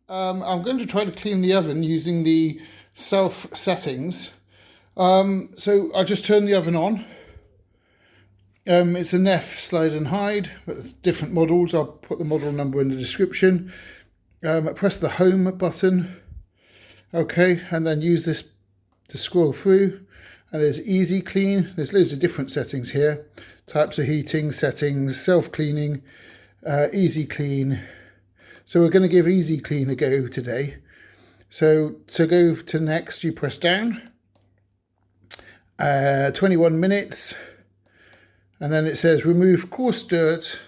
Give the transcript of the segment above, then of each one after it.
I'm going to try to clean the oven using the self settings. So I just turn the oven on. It's a Neff Slide and Hide, but there's different models. I'll put the model number in the description. Press the home button. Okay, and then use this to scroll through. And there's easy clean. There's loads of different settings here. Types of heating, settings, self-cleaning, easy clean. So we're going to give easy clean a go today. So to go to next, you press down. 21 minutes. And then it says remove coarse dirt,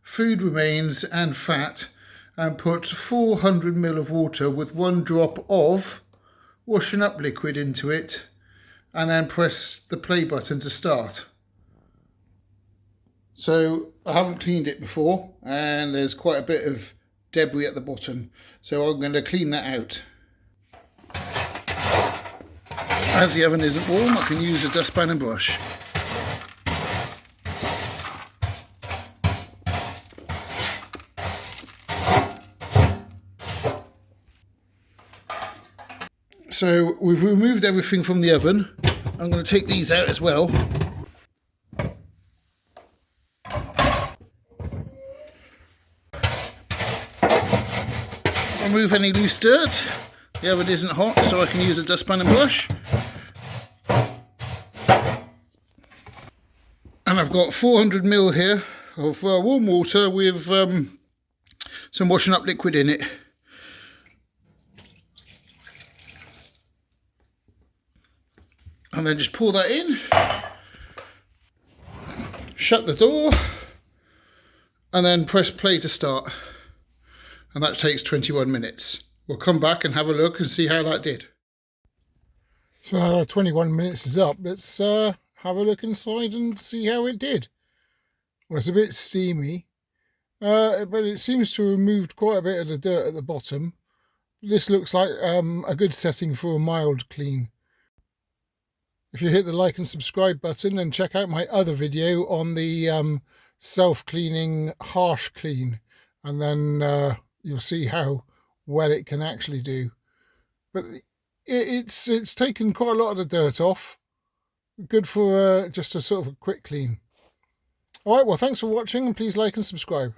food remains and fat, and put 400 ml of water with 1 drop of washing up liquid into it, and then press the play button to start. So I haven't cleaned it before, and there's quite a bit of debris at the bottom, so I'm going to clean that out. As the oven isn't warm, I can use a dustpan and brush. So we've removed everything from the oven. I'm going to take these out as well. Remove any loose dirt. The oven isn't hot, so I can use a dustpan and brush. And I've got 400 ml here of warm water with some washing up liquid in it. And then just pour that in, shut the door, and then press play to start. And that takes 21 minutes. We'll come back and have a look and see how that did. So now 21 minutes is up. Let's have a look inside and see how it did. Well, it's a bit steamy, but it seems to have removed quite a bit of the dirt at the bottom. This looks like a good setting for a mild clean. If you hit the like and subscribe button, and check out my other video on the self-cleaning harsh clean, and then you'll see how well it can actually do. But it's taken quite a lot of the dirt off. Good for just a sort of a quick clean. Alright, well, thanks for watching, and please like and subscribe.